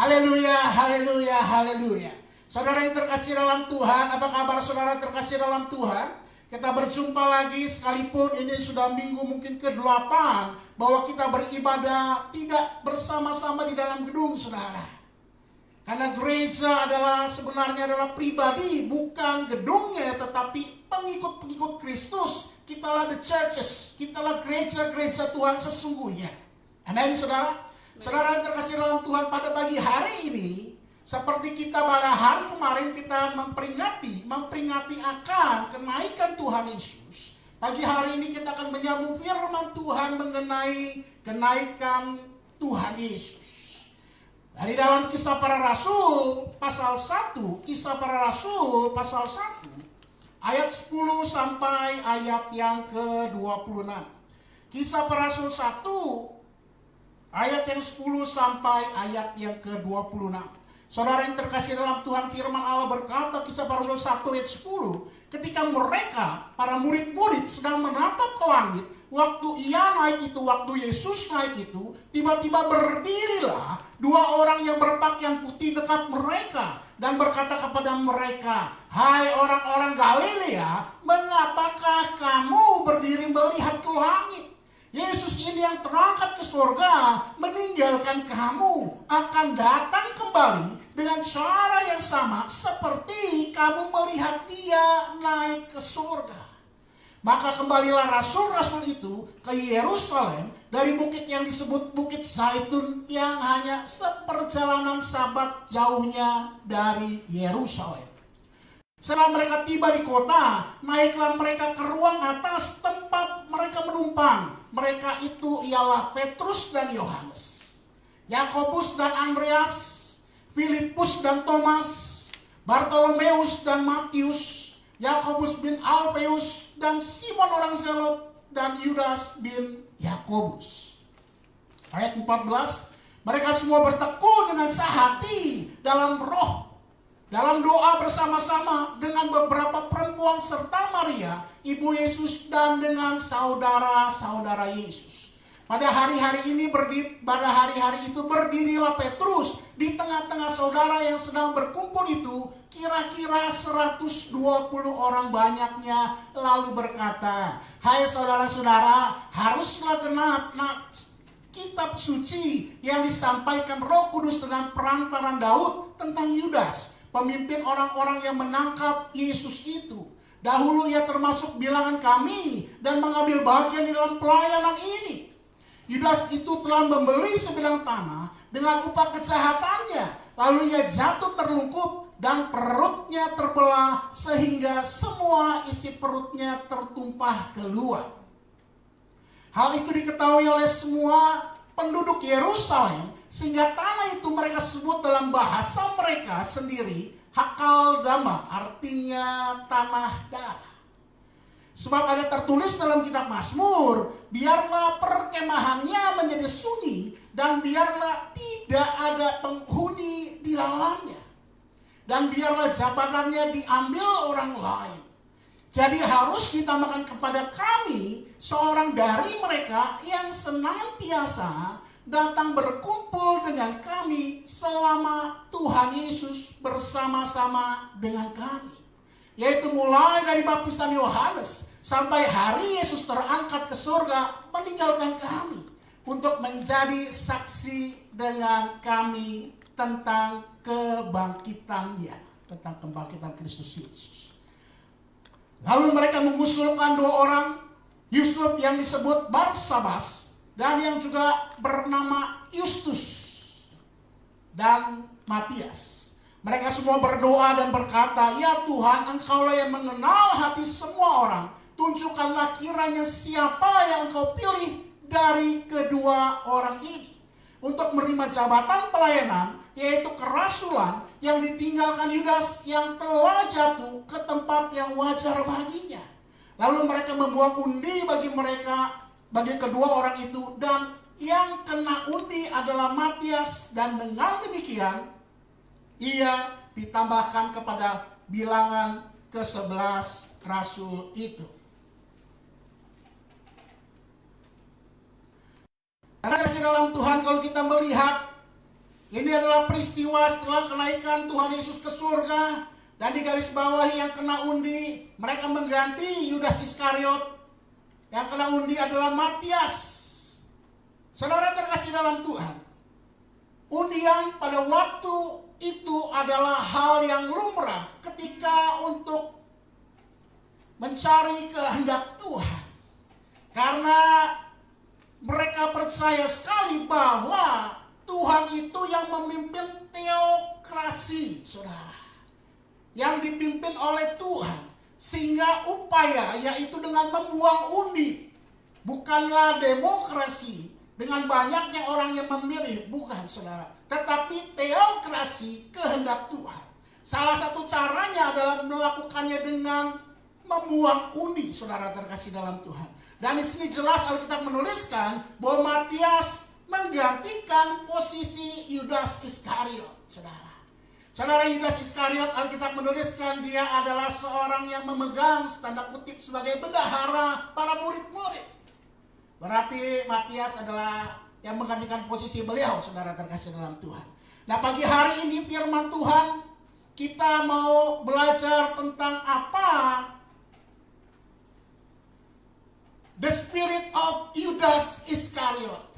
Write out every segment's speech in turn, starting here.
Haleluya, haleluya, haleluya. Saudara yang terkasih dalam Tuhan, apa kabar saudara terkasih dalam Tuhan? Kita berjumpa lagi sekalipun ini sudah minggu mungkin ke-8 bahwa kita beribadah tidak bersama-sama di dalam gedung saudara. Karena gereja sebenarnya adalah pribadi, bukan gedungnya, tetapi pengikut-pengikut Kristus. Kitalah the churches, kitalah gereja-gereja Tuhan sesungguhnya. Amin saudara. Saudara yang terkasih dalam Tuhan, pada pagi hari ini, seperti kita pada hari kemarin kita memperingati akan kenaikan Tuhan Yesus. Pagi hari ini kita akan menyambung firman Tuhan mengenai kenaikan Tuhan Yesus. Dari dalam Kisah Para Rasul pasal 1, Kisah Para Rasul pasal 1, ayat 10 sampai ayat yang ke-26. Kisah Para Rasul 1, ayat yang 10 sampai ayat yang ke-26. Saudara yang terkasih dalam Tuhan, firman Allah berkata, Kisah Para Rasul 1 ayat 10, ketika mereka, para murid-murid sedang menatap ke langit, waktu ia naik itu, waktu Yesus naik itu, tiba-tiba berdirilah dua orang yang berpakaian putih dekat mereka dan berkata kepada mereka, "Hai orang-orang Galilea, mengapakah kamu berdiri melihat ke langit? Yesus ini yang terangkat ke surga meninggalkan kamu akan datang kembali dengan cara yang sama seperti kamu melihat dia naik ke surga." Maka kembalilah rasul-rasul itu ke Yerusalem dari bukit yang disebut Bukit Zaitun yang hanya seperjalanan sabat jauhnya dari Yerusalem. Setelah mereka tiba di kota, naiklah mereka ke ruang atas tempat mereka menumpang. Mereka itu ialah Petrus dan Yohanes, Yakobus dan Andreas, Filipus dan Thomas, Bartolomeus dan Matius, Yakobus bin Alfeus dan Simon orang Zelot dan Yudas bin Yakobus. Ayat 14, mereka semua bertekun dengan sehati dalam roh, dalam doa bersama-sama dengan beberapa perempuan serta Maria, ibu Yesus, dan dengan saudara-saudara Yesus. Pada hari-hari itu berdirilah Petrus di tengah-tengah saudara yang sedang berkumpul itu, kira-kira 120 orang banyaknya, lalu berkata, "Hai saudara-saudara, haruslah genap kitab suci yang disampaikan Roh Kudus dengan perantaran Daud tentang Yudas, pemimpin orang-orang yang menangkap Yesus itu. Dahulu ia termasuk bilangan kami dan mengambil bagian di dalam pelayanan ini. Yudas itu telah membeli sebidang tanah dengan upah kejahatannya. Lalu ia jatuh terlungkup dan perutnya terbelah sehingga semua isi perutnya tertumpah keluar." Hal itu diketahui oleh semua penduduk Yerusalem, sehingga tanah itu mereka sebut dalam bahasa mereka sendiri Hakaldama, artinya tanah darah. Sebab ada tertulis dalam kitab Mazmur, biarlah perkemahannya menjadi sunyi dan biarlah tidak ada penghuni di dalamnya, dan biarlah jabatannya diambil orang lain. Jadi harus ditambahkan kepada kami seorang dari mereka yang senantiasa datang berkumpul dengan kami selama Tuhan Yesus bersama-sama dengan kami. Yaitu mulai dari baptisan Yohanes sampai hari Yesus terangkat ke surga meninggalkan kami untuk menjadi saksi dengan kami tentang kebangkitannya, tentang kebangkitan Kristus Yesus. Lalu mereka mengusulkan dua orang, Yusuf yang disebut Barsabas dan yang juga bernama Justus dan Matias. Mereka semua berdoa dan berkata, "Ya Tuhan, Engkaulah yang mengenal hati semua orang. Tunjukkanlah kiranya siapa yang Engkau pilih dari kedua orang ini untuk menerima jabatan pelayanan, yaitu kerasulan yang ditinggalkan Yudas yang telah jatuh ke tempat yang wajar baginya." Lalu mereka membuat undi bagi kedua orang itu, dan yang kena undi adalah Matias, dan dengan demikian ia ditambahkan kepada bilangan ke-11 rasul itu. Karena kasih dalam Tuhan, kalau kita melihat Ini adalah peristiwa setelah kenaikan Tuhan Yesus ke surga. Dan di garis bawah yang kena undi, mereka mengganti Yudas Iskariot. Yang kena undi adalah Matias. Saudara terkasih dalam Tuhan, undian pada waktu itu adalah hal yang lumrah ketika untuk mencari kehendak Tuhan. Karena mereka percaya sekali bahwa Tuhan itu yang memimpin teokrasi, saudara. Yang dipimpin oleh Tuhan. Sehingga upaya yaitu dengan membuang undi. Bukanlah demokrasi dengan banyaknya orang yang memilih, bukan saudara. Tetapi teokrasi kehendak Tuhan. Salah satu caranya adalah melakukannya dengan membuang undi, saudara terkasih dalam Tuhan. Dan di sini jelas Alkitab menuliskan bahwa Matias menggantikan posisi Yudas Iskariot, saudara. Saudara, Yudas Iskariot, Alkitab menuliskan dia adalah seorang yang memegang tanda kutip sebagai bendahara para murid-murid. Berarti Matias adalah yang menggantikan posisi beliau, saudara terkasih dalam Tuhan. Nah, pagi hari ini firman Tuhan, kita mau belajar tentang apa the spirit of Yudas Iskariot.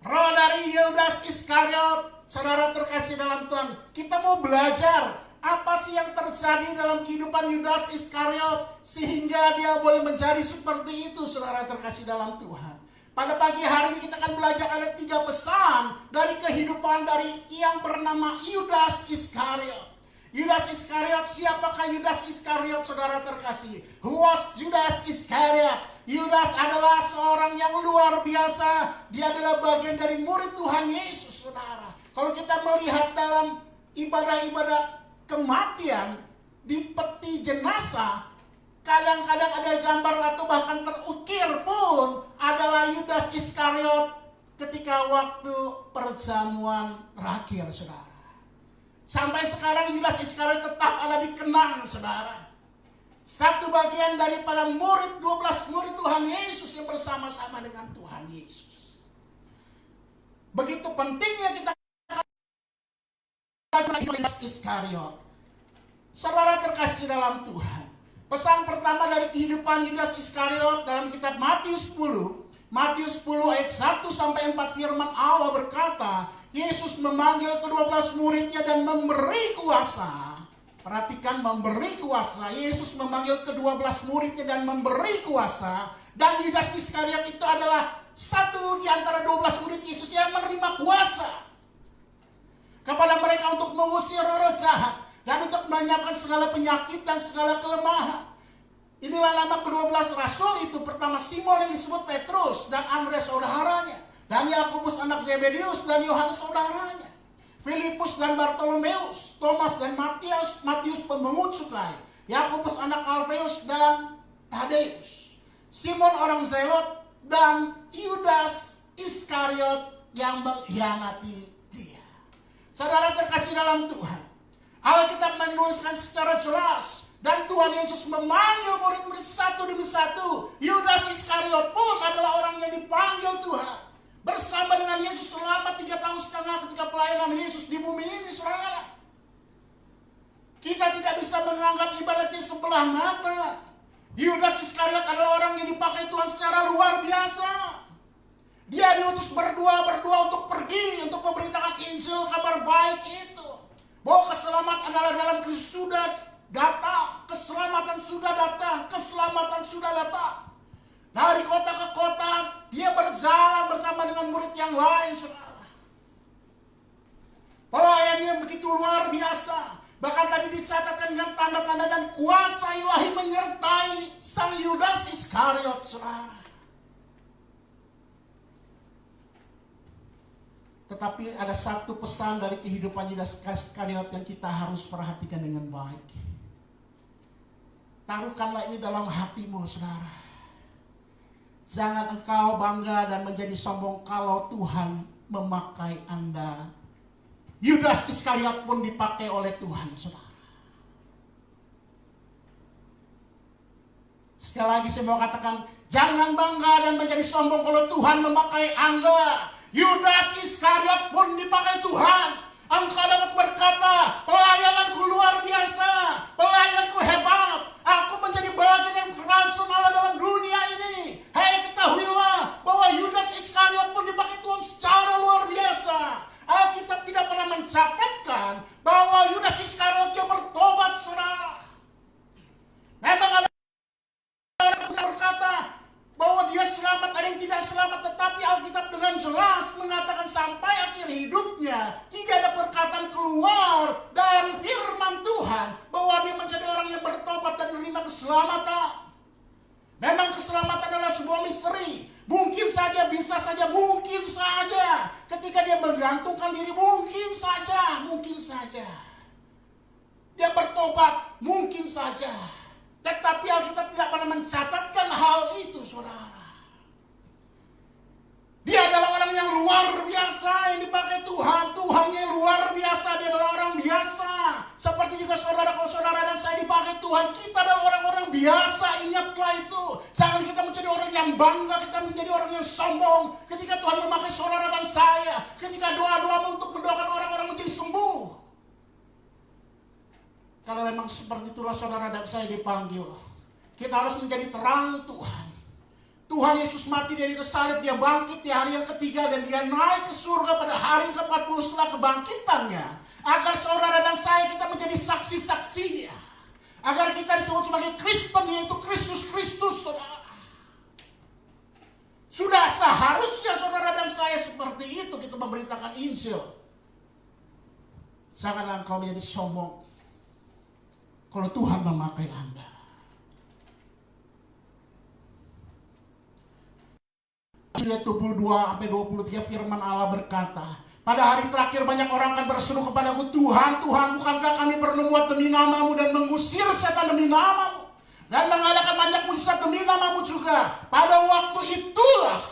Roh dari Yudas Iskariot, saudara terkasih dalam Tuhan. Kita mau belajar apa sih yang terjadi dalam kehidupan Yudas Iskariot sehingga dia boleh menjadi seperti itu, saudara terkasih dalam Tuhan. Pada pagi hari ini kita akan belajar ada 3 pesan dari kehidupan dari yang bernama Yudas Iskariot. Yudas Iskariot, siapakah Yudas Iskariot, saudara terkasih? Who was Judas Iskariot? Yudas adalah seorang yang luar biasa. Dia adalah bagian dari murid Tuhan Yesus, saudara. Kalau kita melihat dalam ibadah-ibadah kematian di peti jenazah, kadang-kadang ada gambar atau bahkan terukir pun adalah Yudas Iskariot ketika waktu perjamuan terakhir, saudara. Sampai sekarang Yudas Iskariot tetap ada dikenang, saudara. Satu bagian daripada murid 12 murid Tuhan Yesus yang bersama-sama dengan Tuhan Yesus. Begitu pentingnya kita Yudas Iskariot. Saudara terkasih dalam Tuhan. Pesan pertama dari kehidupan Yudas Iskariot dalam kitab Matius 10. Matius 10 ayat 1 sampai 4 firman Allah berkata, Yesus memanggil ke-12 muridnya dan memberi kuasa. Perhatikan, memberi kuasa. Yesus memanggil ke-12 muridnya dan memberi kuasa. Dan Yudas Iskariot itu adalah satu di antara 12 murid Yesus yang menerima kuasa kepada mereka untuk mengusir roh jahat dan untuk menyiapkan segala penyakit dan segala kelemahan. Inilah nama ke-12 rasul itu. Pertama Simon yang disebut Petrus dan Andreas saudaranya, dan Yakobus anak Zebedius dan Yohanes saudaranya, Filipus dan Bartolomeus, Thomas dan Matius pemungut cukai, Yakobus anak Alfeus dan Tadeus, Simon orang Zelot, dan Yudas Iskariot yang mengkhianati dia. Saudara terkasih dalam Tuhan, Alkitab menuliskan secara jelas, dan Tuhan Yesus memanggil murid-murid satu demi satu. Yudas Iskariot pun adalah orang yang dipanggil Tuhan bersama dengan Yesus selama 3,5 tahun ketika pelayanan Yesus di bumi ini, saudara. Kita tidak bisa menganggap ibaratnya sebelah mata. Yudas Iskariot adalah orang yang dipakai Tuhan secara luar biasa. Dia diutus berdua untuk pergi, untuk memberitakan Injil, kabar baik itu. Bahwa keselamatan adalah dalam Kristus sudah datang. Keselamatan sudah datang. Keselamatan sudah datang. Dari kota ke kota, dia berjalan bersama dengan murid yang lain, saudara. Pelayanannya begitu luar biasa. Bahkan tadi dicatatkan dengan tanda-tanda dan kuasa ilahi menyertai sang Yudas Iskariot, saudara. Tetapi ada satu pesan dari kehidupan Yudas Iskariot yang kita harus perhatikan dengan baik. Taruhkanlah ini dalam hatimu, saudara. Jangan engkau bangga dan menjadi sombong kalau Tuhan memakai Anda. Yudas Iskariot pun dipakai oleh Tuhan, saudara. Sekali lagi saya mau katakan, jangan bangga dan menjadi sombong kalau Tuhan memakai Anda. Yudas Iskariot pun dipakai Tuhan. Engkau dapat berkata, pelayananku luar biasa, pelayananku hebat, aku menjadi bagian yang kerajaan Allah dalam dunia ini. Hei, ketahuilah bahwa Yudas Iskariot pun dipakai Tuhan secara luar biasa. Alkitab tidak pernah mencatatkan bahwa Yudas Iskariot dia bertobat, saudara. Memang ada orang yang berkata bahwa dia selamat, ada yang tidak selamat, tetapi Alkitab dengan jelas mengatakan sampai akhir hidupnya tidak ada perkataan keluar dari firman Tuhan bahwa dia menjadi orang yang bertobat dan menerima keselamatan. Memang keselamatan adalah sebuah misteri. Mungkin saja, bisa saja, mungkin saja ketika dia menggantungkan diri, mungkin saja dia bertobat, mungkin saja. Tetapi Alkitab tidak pernah mencatatkan hal itu, saudara. Dia adalah orang yang luar biasa yang dipakai Tuhan. Tuhannya luar biasa, dia adalah orang biasa. Seperti juga saudara, kalau saudara dan saya dipakai Tuhan, kita adalah orang-orang biasa. Ingatlah itu. Jangan kita menjadi orang yang bangga, kita menjadi orang yang sombong. Ketika Tuhan memakai saudara dan saya, ketika doa-doamu untuk mendoakan orang-orang menjadi sembuh. Kalau memang seperti itulah saudara dan saya dipanggil, kita harus menjadi terang Tuhan. Tuhan Yesus mati dari salib, dia bangkit di hari yang ketiga, dan dia naik ke surga pada hari yang ke-40 setelah kebangkitannya. Agar saudara dan saya kita menjadi saksi-saksinya. Agar kita disebut sebagai Kristen, yaitu Kristus, saudara. Sudah seharusnya saudara dan saya seperti itu, kita memberitakan Injil. Janganlah engkau menjadi sombong kalau Tuhan memakai Anda. Ayat 22-23 firman Allah berkata, pada hari terakhir banyak orang akan berseru kepadaku, Tuhan, Tuhan, bukankah kami bernubuat demi namamu dan mengusir setan demi namamu? Dan mengadakan banyak mujizat demi namamu juga. Pada waktu itulah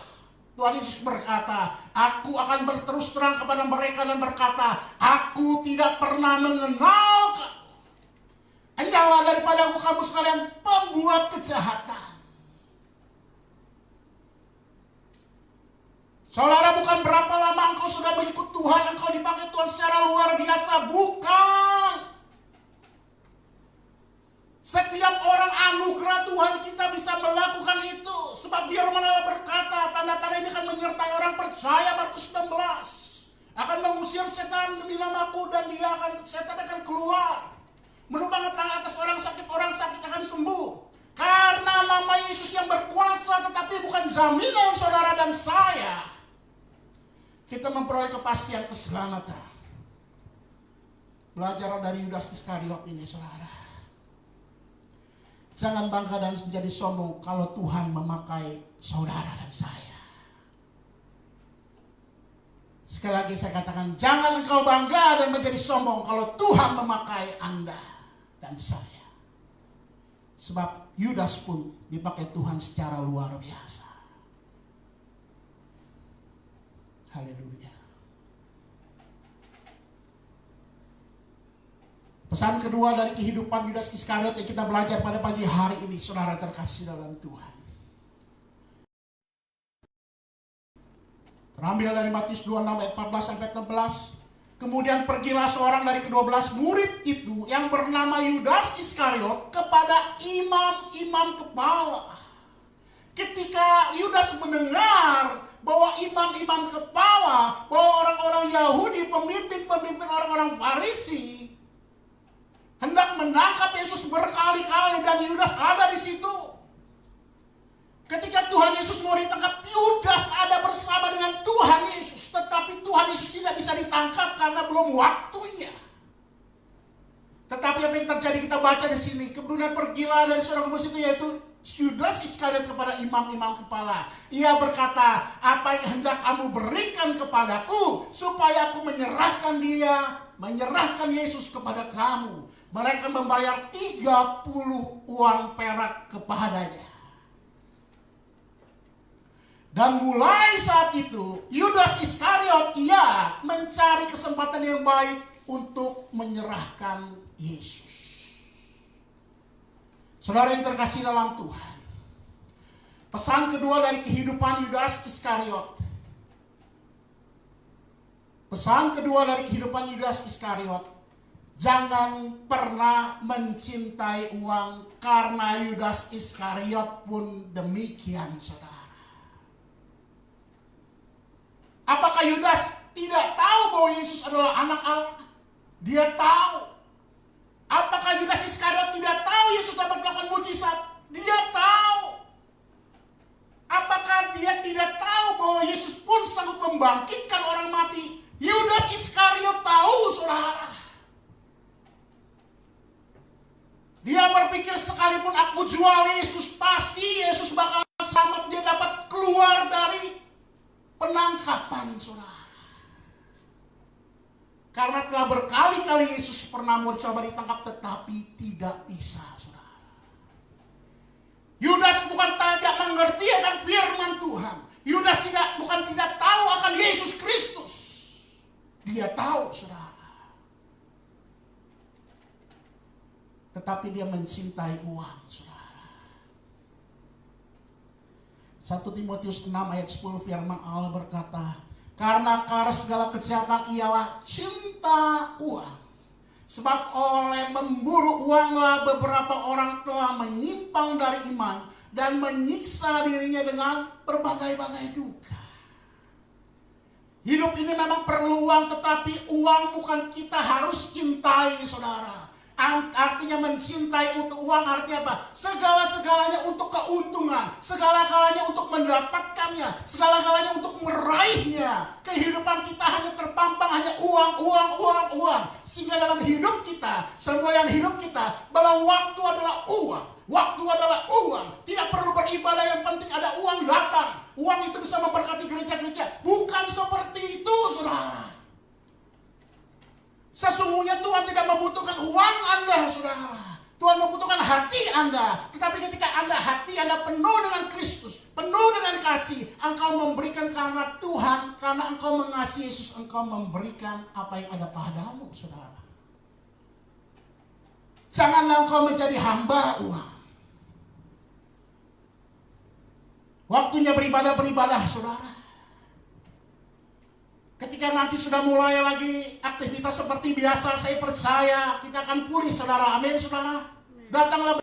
Tuhan Yesus berkata, aku akan berterus terang kepada mereka dan berkata, aku tidak pernah mengenal kamu. Jauhlah daripadaku kamu sekalian pembuat kejahatan. Saudara, bukan berapa lama engkau sudah mengikut Tuhan, engkau dipakai Tuhan secara luar biasa. Bukan. Setiap orang anugerah Tuhan kita bisa melakukan itu. Sebab firman Allah berkata, tanda-tanda ini akan menyertai orang percaya, Markus 16. Akan mengusir setan demi namaku, dan setan akan keluar. Menumpang tangan atas orang sakit akan sembuh. Karena nama Yesus yang berkuasa, tetapi bukan jaminan saudara dan saya kita memperoleh kepastian keselamatan. Belajar dari Yudas Iskariot ini, saudara. Jangan bangga dan menjadi sombong kalau Tuhan memakai saudara dan saya. Sekali lagi saya katakan, jangan engkau bangga dan menjadi sombong kalau Tuhan memakai Anda dan saya. Sebab Yudas pun dipakai Tuhan secara luar biasa. Haleluya. Pesan kedua dari kehidupan Yudas Iskariot yang kita belajar pada pagi hari ini, saudara terkasih dalam Tuhan. Terambil dari Matius 26 ayat 14-16. Kemudian pergilah seorang dari ke-12 murid itu yang bernama Yudas Iskariot kepada imam-imam kepala. Ketika Yudas mendengar bahwa imam-imam kepala, bahwa orang-orang Yahudi, pemimpin-pemimpin orang-orang Farisi hendak menangkap Yesus berkali-kali, dan Yudas ada di situ. Ketika Tuhan Yesus mau ditangkap, Yudas ada bersama dengan Tuhan Yesus. Tetapi Tuhan Yesus tidak bisa ditangkap karena belum waktunya. Tetapi apa yang terjadi kita baca di sini. Kemudian pergilah dari seorang itu, yaitu Yudas Iskariot kepada imam-imam kepala. Ia berkata, apa yang hendak kamu berikan kepadaku supaya aku menyerahkan Yesus kepada kamu. Mereka membayar 30 uang perak kepadanya. Dan mulai saat itu, Yudas Iskariot ia mencari kesempatan yang baik untuk menyerahkan Yesus. Saudara yang terkasih dalam Tuhan, pesan kedua dari kehidupan Yudas Iskariot, Pesan kedua dari kehidupan Yudas Iskariot, jangan pernah mencintai uang, karena Yudas Iskariot pun demikian, saudara. Apakah Yudas tidak tahu bahwa Yesus adalah anak Allah? Dia tahu. Apakah Yudas Iskariot tidak tahu Yesus dapat melakukan mujizat? Dia tahu. Apakah dia tidak tahu bahwa Yesus pun sanggup membangkitkan orang mati? Yudas Iskariot tahu, saudara. Dia berpikir sekalipun aku jual Yesus, pasti Yesus bakal selamat. Dia dapat keluar dari penangkapan, saudara. Karena telah berkali-kali Yesus pernah mencoba ditangkap, tetapi tidak bisa, saudara. Yudas bukan tidak mengerti akan firman Tuhan. Yudas bukan tidak tahu akan Yesus Kristus. Dia tahu, saudara. Tetapi dia mencintai uang, saudara. 1 Timotius 6 ayat 10 firman Allah berkata, karena akar segala kejahatan ialah cinta uang. Sebab oleh memburu uanglah beberapa orang telah menyimpang dari iman dan menyiksa dirinya dengan berbagai-bagai duka. Hidup ini memang perlu uang, tetapi uang bukan kita harus cintai, saudara. Artinya mencintai untuk uang artinya apa? Segala-galanya untuk keuntungan, segala-galanya untuk mendapatkannya, segala-galanya untuk meraihnya. Kehidupan kita hanya terpampang hanya uang. Sehingga dalam hidup kita, semboyan hidup kita, bahwa waktu adalah uang. Waktu adalah uang. Tidak perlu beribadah, yang penting ada uang datang. Uang itu bisa memberkati gereja-gereja. Bukan seperti itu, saudara. Sesungguhnya Tuhan tidak membutuhkan uang Anda, saudara. Tuhan membutuhkan hati Anda. Tetapi ketika hati Anda penuh dengan Kristus, penuh dengan kasih, engkau memberikan karena Tuhan, karena engkau mengasihi Yesus, engkau memberikan apa yang ada padamu, saudara. Janganlah engkau menjadi hamba uang. Waktunya beribadah, saudara. Ketika nanti sudah mulai lagi aktivitas seperti biasa, saya percaya kita akan pulih, saudara. Amin, saudara. Datanglah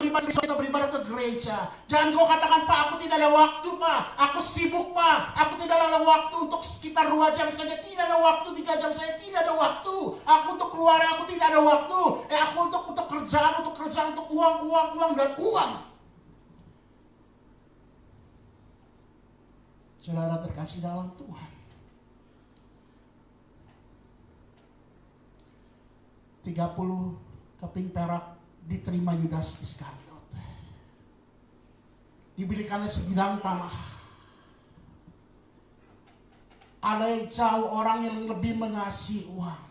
beribadah ke gereja. Jangan kau katakan, Pak, aku tidak ada waktu, Pak. Aku sibuk, Pak. Aku tidak ada waktu untuk sekitar 2 jam saja. Tidak ada waktu 3 jam saja. Tidak ada waktu. Aku untuk keluarga, aku tidak ada waktu. Aku untuk kerjaan, untuk uang dan uang. Saudara terkasih dalam Tuhan. 30 keping perak diterima Yudas Iskariot. Diberikannya sebidang tanah. Ada yang jauh orang yang lebih mengasihi uang.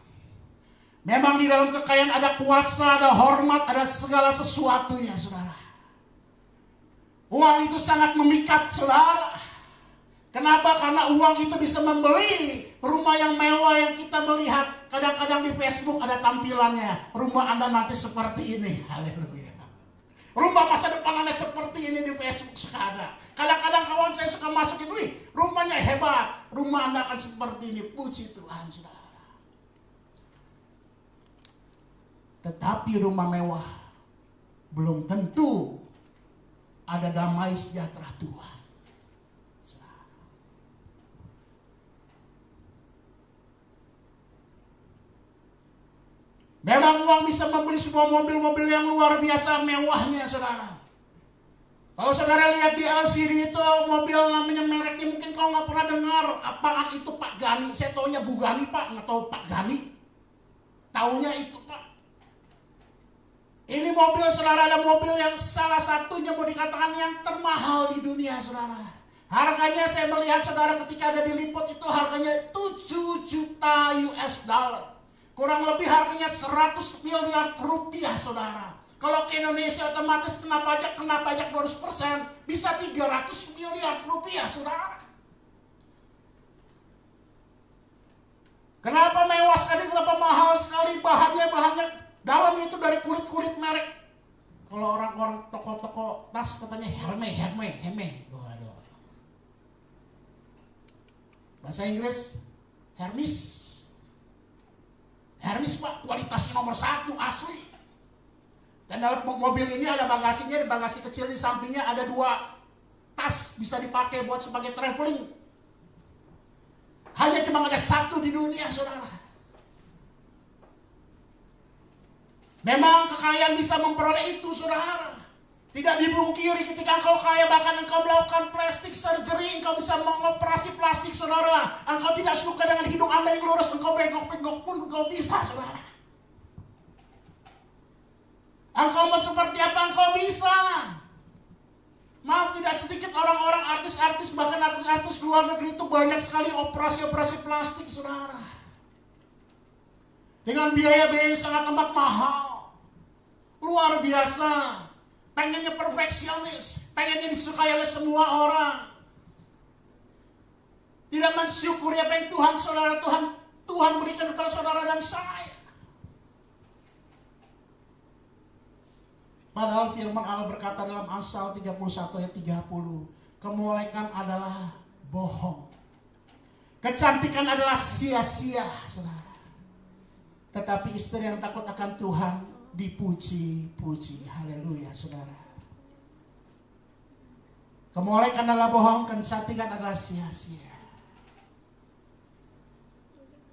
Memang di dalam kekayaan ada kuasa, ada hormat, ada segala sesuatunya, saudara. Uang itu sangat memikat, saudara. Kenapa? Karena uang itu bisa membeli rumah yang mewah yang kita melihat. Kadang-kadang di Facebook ada tampilannya. Rumah Anda nanti seperti ini. Haleluya. Rumah masa depan Anda seperti ini di Facebook sekarang. Kadang-kadang kawan saya suka masukin, wih, rumahnya hebat. Rumah Anda akan seperti ini. Puji Tuhan, saudara. Tetapi rumah mewah belum tentu ada damai sejahtera Tuhan. Memang uang bisa membeli sebuah mobil-mobil yang luar biasa mewahnya, saudara. Kalau saudara lihat di LCD itu mobil namanya mereknya mungkin kau nggak pernah dengar. Apaan itu Pak Gani? Saya taunya Bugani, Pak. Nggak tahu Pak Gani. Taunya itu, Pak. Ini mobil, saudara, ada mobil yang salah satunya mau dikatakan yang termahal di dunia, saudara. Harganya saya melihat, saudara, ketika ada diliput itu harganya 7 juta US dollar. Kurang lebih harganya 100 miliar rupiah, saudara. Kalau ke Indonesia otomatis kena pajak 200%, bisa 300 miliar rupiah, saudara. Kenapa mewah sekali, kenapa mahal sekali? Bahannya dalam itu dari kulit merek. Kalau orang-orang toko-toko tas katanya Hermes. Waduh. Bahasa Inggris Hermes Pak, kualitasnya nomor 1, asli. Dan dalam mobil ini ada bagasinya, bagasi kecil di sampingnya ada 2 tas bisa dipakai buat sebagai traveling. Hanya cuma ada 1 di dunia, saudara. Memang kekayaan bisa memperoleh itu, saudara. Tidak dibungkiri ketika engkau kaya, bahkan engkau melakukan plastik surgery, engkau bisa mengoperasi plastik, saudara. Engkau tidak suka dengan hidung Anda yang lurus, engkau bengkok-bengkok pun engkau bisa, saudara. Engkau mau seperti apa, engkau bisa. Maaf, tidak sedikit orang-orang artis-artis, bahkan artis-artis luar negeri itu banyak sekali operasi-operasi plastik, saudara. Dengan biaya-biaya yang sangat amat mahal. Luar biasa. Pengennya perfeksionis, pengennya disukai oleh semua orang. Tidak mensyukuri apa yang Tuhan berikan kepada saudara dan saya. Padahal firman Allah berkata dalam Amsal 31 ayat 30, kemolekan adalah bohong, kecantikan adalah sia-sia, saudara. Tetapi istri yang takut akan Tuhan dipuji-puji. Haleluya, saudara. Kemolekan adalah bohong, kecantikan adalah sia-sia.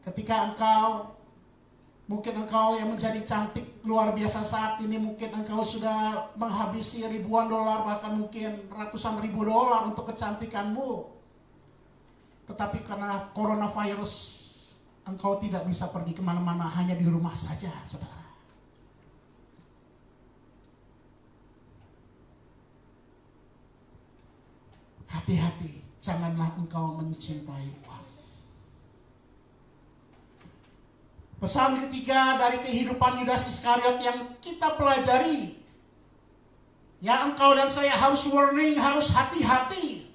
Ketika mungkin engkau yang menjadi cantik luar biasa saat ini, mungkin engkau sudah menghabisi ribuan dolar, bahkan mungkin ratusan ribu dolar untuk kecantikanmu. Tetapi karena coronavirus, engkau tidak bisa pergi kemana-mana, hanya di rumah saja, saudara. Hati-hati, janganlah engkau mencintai uang. Pesan ketiga dari kehidupan Yudas Iskariot yang kita pelajari, yang engkau dan saya harus warning, harus hati-hati.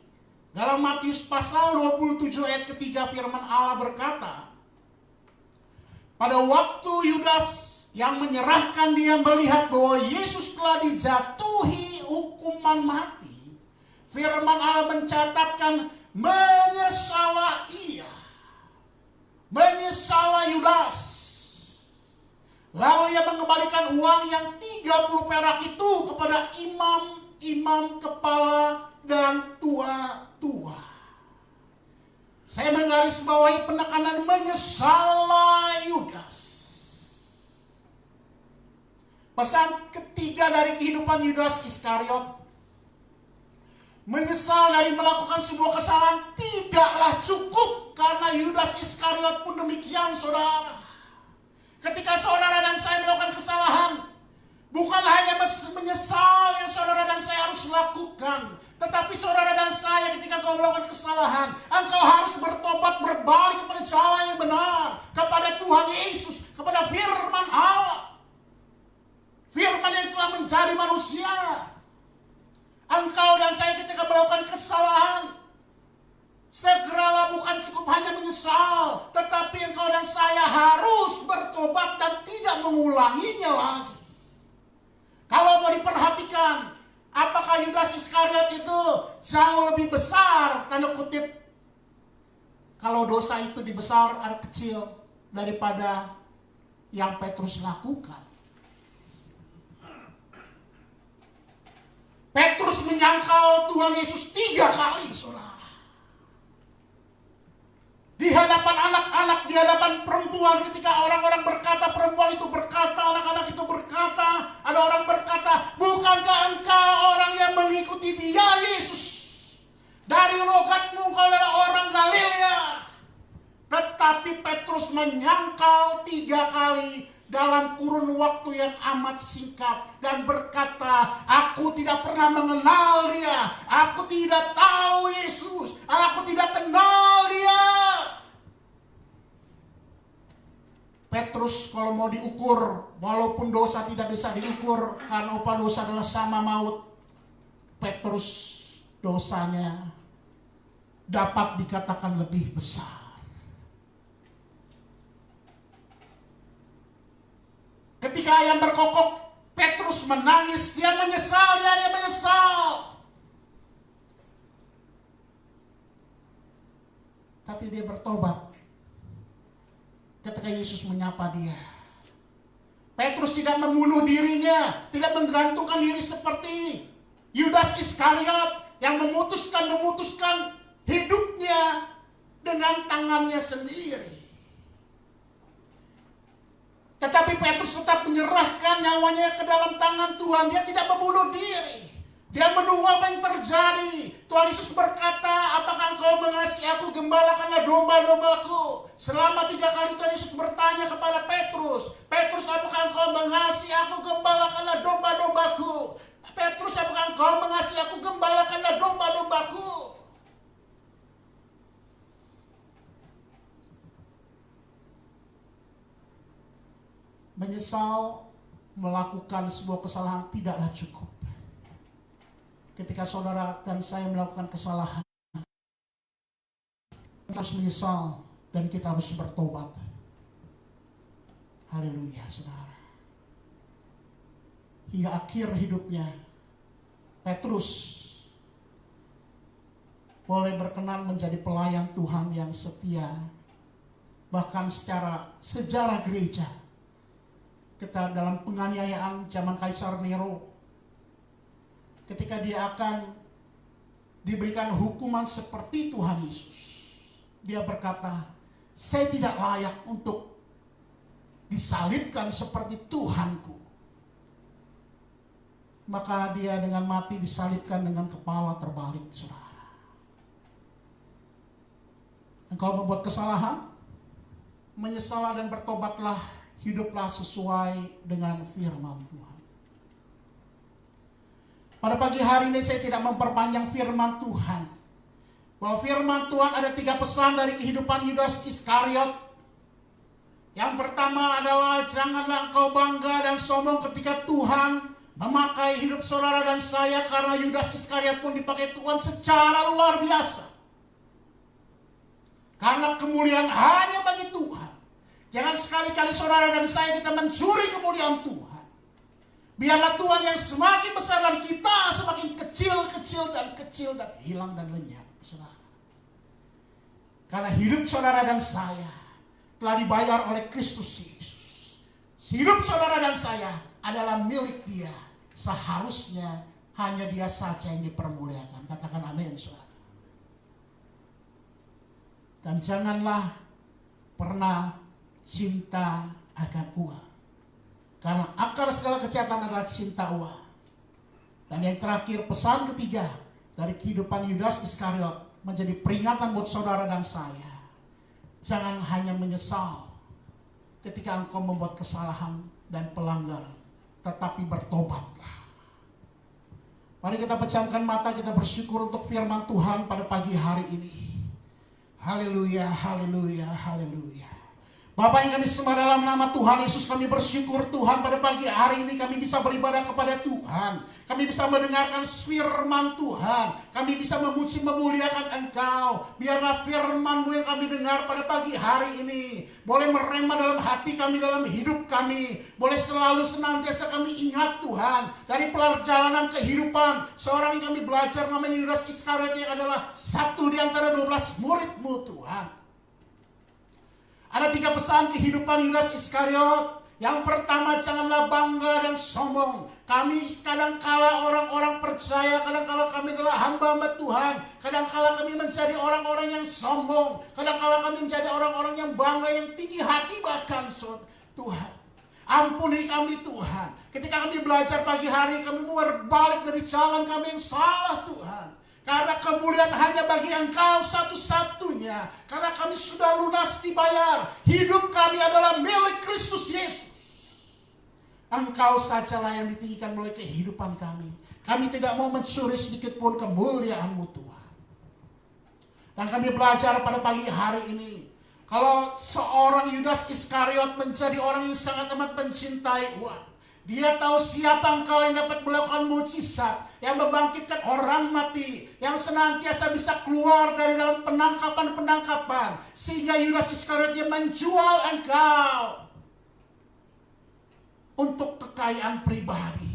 Dalam Matius pasal 27 ayat ketiga, firman Allah berkata, pada waktu Yudas yang menyerahkan dia melihat bahwa Yesus telah dijatuhi hukuman mati, firman Allah mencatatkan, menyesallah ia. Menyesallah Yudas. Lalu ia mengembalikan uang yang 30 perak itu kepada imam-imam kepala dan tua-tua. Saya menggarisbawahi penekanan menyesallah Yudas. Pesan ketiga dari kehidupan Yudas Iskariot, menyesal dari melakukan sebuah kesalahan tidaklah cukup, karena Yudas Iskariot pun demikian, saudara. Ketika saudara dan saya melakukan kesalahan, bukan hanya menyesal yang saudara dan saya harus lakukan, tetapi saudara dan saya ketika engkau melakukan kesalahan, engkau harus bertobat, berbalik kepada jalan yang benar, kepada Tuhan Yesus, kepada firman Allah, firman yang telah menjadi manusia. Engkau dan saya ketika melakukan kesalahan, segeralah, bukan cukup hanya menyesal, tetapi engkau dan saya harus bertobat dan tidak mengulanginya lagi. Kalau mau diperhatikan, apakah Yudas Iskariot itu jauh lebih besar, tanda kutip, kalau dosa itu dibesar ada kecil daripada yang Petrus lakukan? Petrus menyangkal Tuhan Yesus 3 kali, saudara. Di hadapan anak-anak, di hadapan perempuan, ketika orang-orang berkata, perempuan itu berkata, anak-anak itu berkata, ada orang berkata, bukankah engkau orang yang mengikuti dia, Yesus? Dari logatmu engkau adalah orang Galilea. Tetapi Petrus menyangkal 3 kali dalam kurun waktu yang amat singkat dan berkata, aku tidak pernah mengenal dia, aku tidak tahu Yesus, aku tidak kenal dia. Petrus kalau mau diukur, walaupun dosa tidak bisa diukur karena upah dosa adalah sama maut, Petrus dosanya dapat dikatakan lebih besar. Ketika ayam berkokok, Petrus menangis, dia menyesal, dia menyesal. Tapi dia bertobat. ketika Yesus menyapa dia. Petrus tidak membunuh dirinya, tidak menggantungkan diri seperti Yudas Iskariot yang memutuskan hidupnya dengan tangannya sendiri. Tetapi Petrus tetap menyerahkan nyawanya ke dalam tangan Tuhan. Dia tidak membunuh diri. Dia menunggu apa yang terjadi. Tuhan Yesus berkata, apakah engkau mengasihi aku, gembalakanlah domba-dombaku. Selama 3 kali Tuhan Yesus bertanya kepada Petrus, Petrus, apakah engkau mengasihi aku, gembalakanlah domba-dombaku. Petrus, apakah engkau mengasihi aku, gembalakanlah domba-dombaku. Menyesal melakukan sebuah kesalahan tidaklah cukup. Ketika saudara dan saya melakukan kesalahan, kita harus menyesal dan kita harus bertobat. Haleluya, saudara. Hingga akhir hidupnya, Petrus boleh berkenan menjadi pelayan Tuhan yang setia. Bahkan secara sejarah gereja, kita dalam penganiayaan zaman Kaisar Nero, ketika dia akan diberikan hukuman seperti Tuhan Yesus, dia berkata, saya tidak layak untuk disalibkan seperti Tuhanku. Maka dia dengan mati disalibkan dengan kepala terbalik, saudara. Engkau membuat kesalahan, menyesalah dan bertobatlah, hiduplah sesuai dengan firman Tuhan. Pada pagi hari ini saya tidak memperpanjang firman Tuhan. Bahwa firman Tuhan ada 3 pesan dari kehidupan Yudas Iskariot. Yang pertama adalah janganlah engkau bangga dan sombong ketika Tuhan memakai hidup saudara dan saya, karena Yudas Iskariot pun dipakai Tuhan secara luar biasa. Karena kemuliaan hanya bagi Tuhan. Jangan sekali-kali saudara dan saya kita mencuri kemuliaan Tuhan. Biarlah Tuhan yang semakin besar dan kita semakin kecil dan hilang dan lenyap, saudara. Karena hidup saudara dan saya telah dibayar oleh Kristus Yesus. Hidup saudara dan saya adalah milik Dia. Seharusnya hanya Dia saja yang dipermuliakan. Katakan amin, saudara. Dan janganlah pernah cinta akan uang. Karena akar segala kejahatan adalah cinta uang. Dan yang terakhir, pesan ketiga dari kehidupan Yudas Iskariot menjadi peringatan buat saudara dan saya. Jangan hanya menyesal ketika engkau membuat kesalahan dan pelanggaran, tetapi bertobatlah. Mari kita pejamkan mata, kita bersyukur untuk firman Tuhan pada pagi hari ini. Haleluya, haleluya, haleluya. Bapak yang kami sembah dalam nama Tuhan Yesus, kami bersyukur Tuhan pada pagi hari ini kami bisa beribadah kepada Tuhan. Kami bisa mendengarkan firman Tuhan. Kami bisa memuji memuliakan Engkau. Biarlah firman-Mu yang kami dengar pada pagi hari ini boleh merema dalam hati kami, dalam hidup kami. Boleh selalu senantiasa kami ingat Tuhan. Dari perjalanan kehidupan seorang yang kami belajar namanya Yudas Iskariot, yang adalah satu di antara 12 murid-Mu Tuhan. Ada 3 pesan kehidupan Yudas Iskariot. Yang pertama, janganlah bangga dan sombong. Kami kadangkala orang-orang percaya, kadangkala kami adalah hamba-hamba Tuhan. Kadangkala kami menjadi orang-orang yang sombong. Kadangkala kami menjadi orang-orang yang bangga, yang tinggi hati bahkan, Tuhan. Ampuni kami Tuhan. Ketika kami belajar pagi hari, kami berbalik dari jalan kami yang salah Tuhan. Karena kemuliaan hanya bagi Engkau satu-satunya. Karena kami sudah lunas dibayar. Hidup kami adalah milik Kristus Yesus. Engkau sajalah yang ditinggikan melalui kehidupan kami. Kami tidak mau mencuri sedikit pun kemuliaan-Mu Tuhan. Dan kami belajar pada pagi hari ini, kalau seorang Yudas Iskariot menjadi orang yang sangat amat mencintai uang. Dia tahu siapa engkau yang dapat melakukan mujizat, yang membangkitkan orang mati, yang senantiasa bisa keluar dari dalam penangkapan-penangkapan, sehingga Yudas Iskariot dia menjual engkau untuk kekayaan pribadi.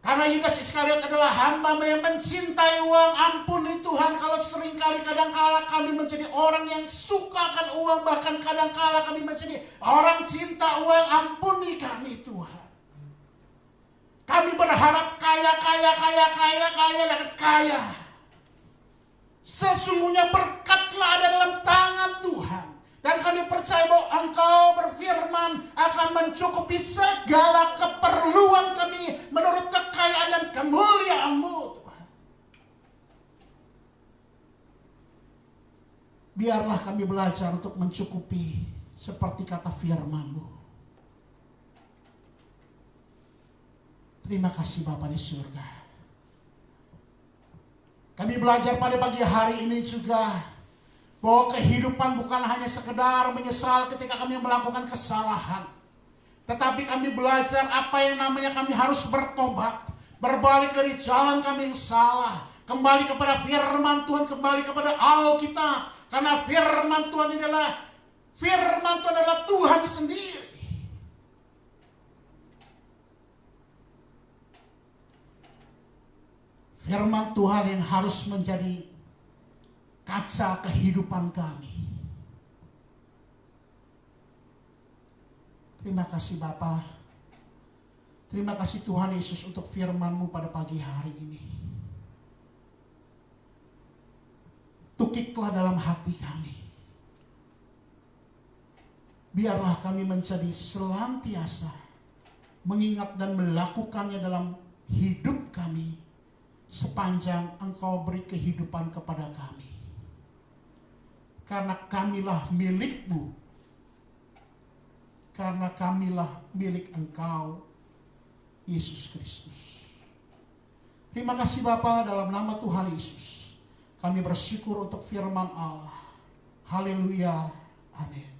Karena Yudas Iskariot adalah hamba yang mencintai uang. Ampuni Tuhan, Tuhan, kalau seringkali kadangkala kami menjadi orang yang suka akan uang, bahkan kadangkala kami menjadi orang cinta uang, ampuni kami Tuhan. Kami berharap kaya dan kaya. Sesungguhnya berkatlah ada dalam tangan Tuhan. Dan kami percaya bahwa Engkau berfirman akan mencukupi segala keperluan kami menurut kekayaan dan kemuliaan-Mu, Tuhan. Biarlah kami belajar untuk mencukupi seperti kata firman-Mu. Terima kasih Bapa di surga. Kami belajar pada pagi hari ini juga bahwa kehidupan bukan hanya sekedar menyesal ketika kami melakukan kesalahan. Tetapi kami belajar apa yang namanya kami harus bertobat. Berbalik dari jalan kami yang salah. Kembali kepada firman Tuhan, kembali kepada Alkitab. Karena firman Tuhan adalah Tuhan sendiri. Firman Tuhan yang harus menjadi kaca kehidupan kami. Terima kasih Bapa. Terima kasih Tuhan Yesus untuk firman-Mu pada pagi hari ini. Tukiklah dalam hati kami. Biarlah kami menjadi selantiasa mengingat dan melakukannya dalam hidup kami. Sepanjang Engkau beri kehidupan kepada kami. Karena kamilah milik-Mu. Karena kamilah milik Engkau, Yesus Kristus. Terima kasih Bapa, dalam nama Tuhan Yesus. Kami bersyukur untuk firman Allah. Haleluya. Amin.